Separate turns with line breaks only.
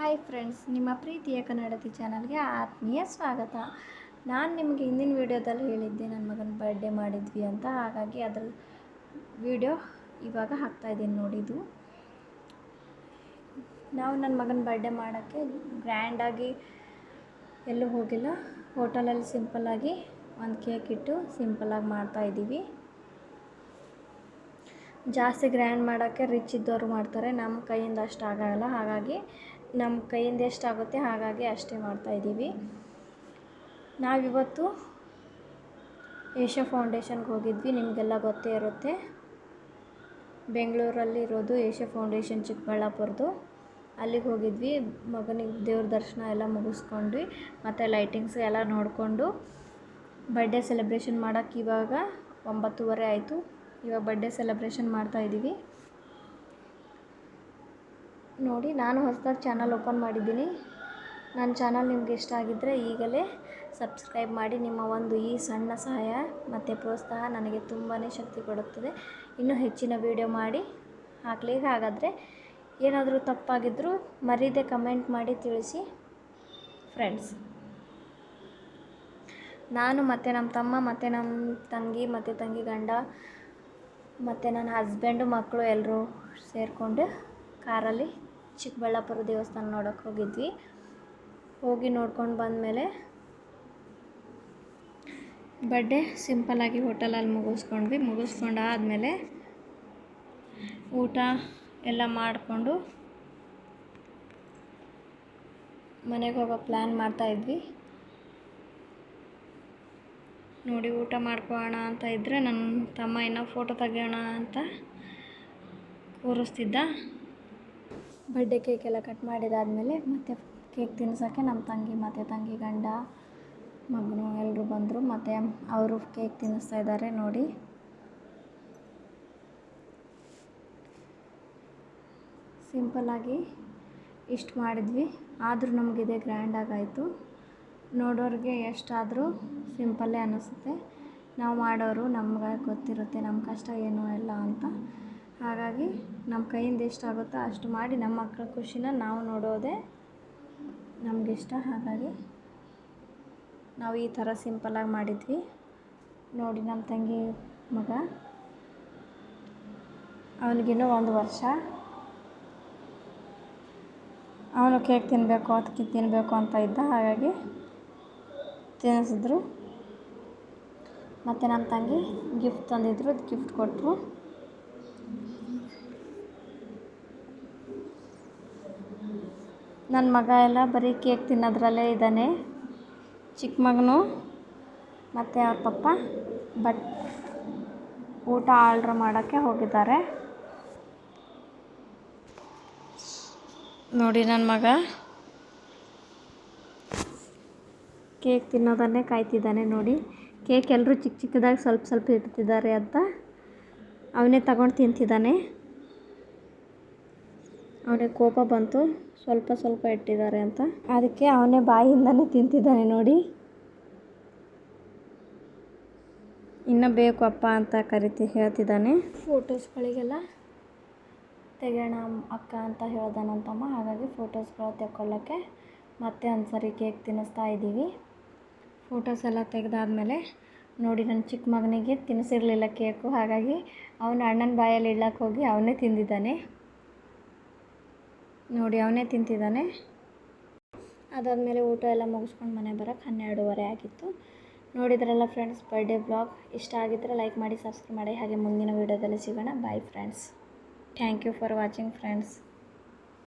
Hi friends, ನಿಮ್ಮ ಪ್ರೀತಿಯ ಕನ್ನಡತಿ ಚಾನಲ್ಗೆ ಆತ್ಮೀಯ ಸ್ವಾಗತ. ನಾನು ನಿಮಗೆ ಹಿಂದಿನ ವೀಡಿಯೋದಲ್ಲಿ ಹೇಳಿದ್ದೆ ನನ್ನ ಮಗನ ಬರ್ಡೇ ಮಾಡಿದ್ವಿ ಅಂತ. ಹಾಗಾಗಿ ಅದರ ವೀಡಿಯೋ ಇವಾಗ ಹಾಕ್ತಾಯಿದ್ದೀನಿ ನೋಡಿ. ಇದು ನಾವು ನನ್ನ ಮಗನ ಬರ್ಡೇ ಮಾಡೋಕ್ಕೆ ಗ್ರ್ಯಾಂಡಾಗಿ ಎಲ್ಲೂ ಹೋಗಿಲ್ಲ. ಹೋಟೆಲಲ್ಲಿ ಸಿಂಪಲ್ಲಾಗಿ ಒಂದು ಕೇಕ್ ಇಟ್ಟು ಸಿಂಪಲ್ಲಾಗಿ ಮಾಡ್ತಾಯಿದ್ದೀವಿ. ಜಾಸ್ತಿ ಗ್ರ್ಯಾಂಡ್ ಮಾಡೋಕ್ಕೆ ರಿಚ್ ಇದ್ದವರು ಮಾಡ್ತಾರೆ, ನಮ್ಮ ಕೈಯಿಂದ ಅಷ್ಟು ಆಗೋಲ್ಲ. ಹಾಗಾಗಿ ನಮ್ಮ ಕೈಯಿಂದ ಎಷ್ಟಾಗುತ್ತೆ ಹಾಗಾಗಿ ಅಷ್ಟೇ ಮಾಡ್ತಾಯಿದ್ದೀವಿ. ನಾವಿವತ್ತು ಏಷ್ಯಾ ಫೌಂಡೇಶನ್ಗೆ ಹೋಗಿದ್ವಿ. ನಿಮಗೆಲ್ಲ ಗೊತ್ತೇ ಇರುತ್ತೆ, ಬೆಂಗಳೂರಲ್ಲಿ ಇರೋದು ಏಷ್ಯಾ ಫೌಂಡೇಶನ್ ಚಿಕ್ಕಬಳ್ಳಾಪುರದ್ದು. ಅಲ್ಲಿಗೆ ಹೋಗಿದ್ವಿ. ಮಗನಿಗೆ ದೇವ್ರ ದರ್ಶನ ಎಲ್ಲ ಮುಗಿಸ್ಕೊಂಡ್ವಿ, ಮತ್ತು ಲೈಟಿಂಗ್ಸ್ ಎಲ್ಲ ನೋಡಿಕೊಂಡು ಬರ್ಡೇ ಸೆಲೆಬ್ರೇಷನ್ ಮಾಡೋಕ್ಕೆ ಇವಾಗ 9:30 ಆಯಿತು. ಇವಾಗ ಬರ್ಡೇ ಸೆಲೆಬ್ರೇಷನ್ ಮಾಡ್ತಾಯಿದ್ದೀವಿ ನೋಡಿ. ನಾನು ಹೊಸದಾಗಿ ಚಾನಲ್ ಓಪನ್ ಮಾಡಿದ್ದೀನಿ. ನನ್ನ ಚಾನಲ್ ನಿಮ್ಗೆ ಇಷ್ಟ ಆಗಿದ್ದರೆ ಈಗಲೇ ಸಬ್ಸ್ಕ್ರೈಬ್ ಮಾಡಿ. ನಿಮ್ಮ ಒಂದು ಈ ಸಣ್ಣ ಸಹಾಯ ಮತ್ತು ಪ್ರೋತ್ಸಾಹ ನನಗೆ ತುಂಬಾ ಶಕ್ತಿ ಕೊಡುತ್ತದೆ. ಇನ್ನೂ ಹೆಚ್ಚಿನ ವೀಡಿಯೋ ಮಾಡಿ ಹಾಕಲಿ. ಹಾಗಾದರೆ ಏನಾದರೂ ತಪ್ಪಾಗಿದ್ದರೂ ಮರೀದೆ ಕಮೆಂಟ್ ಮಾಡಿ ತಿಳಿಸಿ ಫ್ರೆಂಡ್ಸ್. ನಾನು ಮತ್ತು ನಮ್ಮ ತಮ್ಮ ಮತ್ತು ನಮ್ಮ ತಂಗಿ ಮತ್ತು ತಂಗಿ ಗಂಡ ಮತ್ತು ನನ್ನ ಹಸ್ಬೆಂಡು ಮಕ್ಕಳು ಎಲ್ಲರೂ ಸೇರಿಕೊಂಡು ಕಾರಲ್ಲಿ ಚಿಕ್ಕಬಳ್ಳಾಪುರ ದೇವಸ್ಥಾನ ನೋಡೋಕ್ಕೆ ಹೋಗಿದ್ವಿ. ಹೋಗಿ ನೋಡ್ಕೊಂಡು ಬಂದಮೇಲೆ ಬರ್ಡೇ ಸಿಂಪಲ್ಲಾಗಿ ಹೋಟೆಲಲ್ಲಿ ಮುಗಿಸ್ಕೊಂಡಾದಮೇಲೆ ಊಟ ಎಲ್ಲ ಮಾಡಿಕೊಂಡು ಮನೆಗೆ ಹೋಗೋ ಪ್ಲ್ಯಾನ್ ಮಾಡ್ತಾಯಿದ್ವಿ ನೋಡಿ. ಊಟ ಮಾಡ್ಕೊಳ್ಳೋಣ ಅಂತ ಇದ್ದರೆ ನನ್ನ ತಮ್ಮ ಇನ್ನೂ ಫೋಟೋ ತೆಗೆಯೋಣ ಅಂತ ಕೂರಿಸ್ತಿದ್ದ. ಬರ್ಡೇ ಕೇಕ್ ಎಲ್ಲ ಕಟ್ ಮಾಡಿದಾದಮೇಲೆ ಮತ್ತು ಕೇಕ್ ತಿನ್ನಿಸೋಕ್ಕೆ ನಮ್ಮ ತಂಗಿ ಮತ್ತು ತಂಗಿ ಗಂಡ ಮಗನು ಎಲ್ಲರೂ ಬಂದರು. ಮತ್ತು ಅವರು ಕೇಕ್ ತಿನ್ನಿಸ್ತಾ ಇದ್ದಾರೆ ನೋಡಿ. ಸಿಂಪಲ್ಲಾಗಿ ಇಷ್ಟು ಮಾಡಿದ್ವಿ, ಆದರೂ ನಮಗಿದೆ ಗ್ರ್ಯಾಂಡಾಗಾಯಿತು. ನೋಡೋರಿಗೆ ಎಷ್ಟಾದರೂ ಸಿಂಪಲ್ಲೇ ಅನ್ನಿಸುತ್ತೆ. ನಾವು ಮಾಡೋರು ನಮ್ಗೆ ಗೊತ್ತಿರುತ್ತೆ ನಮ್ಮ ಕಷ್ಟ ಏನು ಎಲ್ಲ ಅಂತ. ಹಾಗಾಗಿ ನಮ್ಮ ಕೈಯಿಂದ ಎಷ್ಟಾಗುತ್ತೋ ಅಷ್ಟು ಮಾಡಿ ನಮ್ಮ ಮಕ್ಕಳ ಖುಷಿನ ನಾವು ನೋಡೋದೇ ನಮಗಿಷ್ಟ. ಹಾಗಾಗಿ ನಾವು ಈ ಥರ ಸಿಂಪಲ್ಲಾಗಿ ಮಾಡಿದ್ವಿ ನೋಡಿ. ನಮ್ಮ ತಂಗಿ ಮಗ, ಅವನಿಗಿನ್ನೂ 1 ವರ್ಷ. ಅವನು ಕೇಕ್ ತಿನ್ನಬೇಕು ಅಂತ ಇದ್ದ, ಹಾಗಾಗಿ ತಿನ್ನಿಸಿದ್ರು. ಮತ್ತು ನಮ್ಮ ತಂಗಿ ಗಿಫ್ಟ್ ತಂದಿದ್ರು, ಗಿಫ್ಟ್ ಕೊಟ್ಟರು. ನನ್ನ ಮಗ ಎಲ್ಲ ಬರೀ ಕೇಕ್ ತಿನ್ನೋದ್ರಲ್ಲೇ ಇದ್ದಾನೆ. ಚಿಕ್ಕ ಮಗನು ಮತ್ತು ಅವ್ರ ಪಪ್ಪ ಊಟ ಆರ್ಡ್ರ್ ಮಾಡೋಕ್ಕೆ ಹೋಗಿದ್ದಾರೆ ನೋಡಿ. ನನ್ನ ಮಗ ಕೇಕ್ ತಿನ್ನೋದನ್ನೇ ಕಾಯ್ತಿದ್ದಾನೆ ನೋಡಿ. ಕೇಕ್ ಎಲ್ಲರೂ ಚಿಕ್ಕದಾಗಿ ಸ್ವಲ್ಪ ಇಡ್ತಿದ್ದಾರೆ ಅಂತ ಅವನೇ ತಗೊಂಡು ತಿಂತಿದ್ದಾನೆ. ಅವನಿಗೆ ಕೋಪ ಬಂತು, ಸ್ವಲ್ಪ ಇಟ್ಟಿದ್ದಾರೆ ಅಂತ, ಅದಕ್ಕೆ ಅವನೇ ಬಾಯಿಂದನೇ ತಿಂತಿದ್ದಾನೆ ನೋಡಿ. ಇನ್ನೂ ಬೇಕು ಅಪ್ಪ ಅಂತ ಹೇಳ್ತಿದ್ದಾನೆ. ಫೋಟೋಸ್ಗಳಿಗೆಲ್ಲ ತೆಗೆಯೋಣ ಅಕ್ಕ ಅಂತ ಹೇಳ್ದ ನನ್ನ ತಮ್ಮ. ಹಾಗಾಗಿ ಫೋಟೋಸ್ಗಳು ತೆಕ್ಕೊಳ್ಳೋಕ್ಕೆ ಮತ್ತೆ ಒಂದು ಸರಿ ಕೇಕ್ ತಿನ್ನಿಸ್ತಾ ಇದ್ದೀವಿ. ಫೋಟೋಸ್ ಎಲ್ಲ ತೆಗೆದಾದ್ಮೇಲೆ ನೋಡಿ, ನನ್ನ ಚಿಕ್ಕ ಮಗನಿಗೆ ತಿನ್ನಿಸಿರಲಿಲ್ಲ ಕೇಕು. ಹಾಗಾಗಿ ಅವನು ಅಣ್ಣನ ಬಾಯಲ್ಲಿ ಇಡ್ಲಕ್ಕೆ ಹೋಗಿ ಅವನೇ ತಿಂದಿದ್ದಾನೆ ನೋಡಿ. ಅವನೇ ತಿಂತಿದ್ದಾನೆ. ಅದಾದಮೇಲೆ ಊಟ ಎಲ್ಲ ಮುಗಿಸ್ಕೊಂಡು ಮನೆ ಬರೋಕ್ಕೆ 12:30 ಆಗಿತ್ತು. ನೋಡಿದ್ರಲ್ಲ ಫ್ರೆಂಡ್ಸ್, ಬರ್ಡೇ ಬ್ಲಾಗ್ ಇಷ್ಟ ಆಗಿದ್ದರೆ ಲೈಕ್ ಮಾಡಿ, ಸಬ್ಸ್ಕ್ರೈಬ್ ಮಾಡಿ. ಹಾಗೆ ಮುಂದಿನ ವೀಡಿಯೋದಲ್ಲಿ ಸಿಗೋಣ. Bye friends. Thank you for watching friends.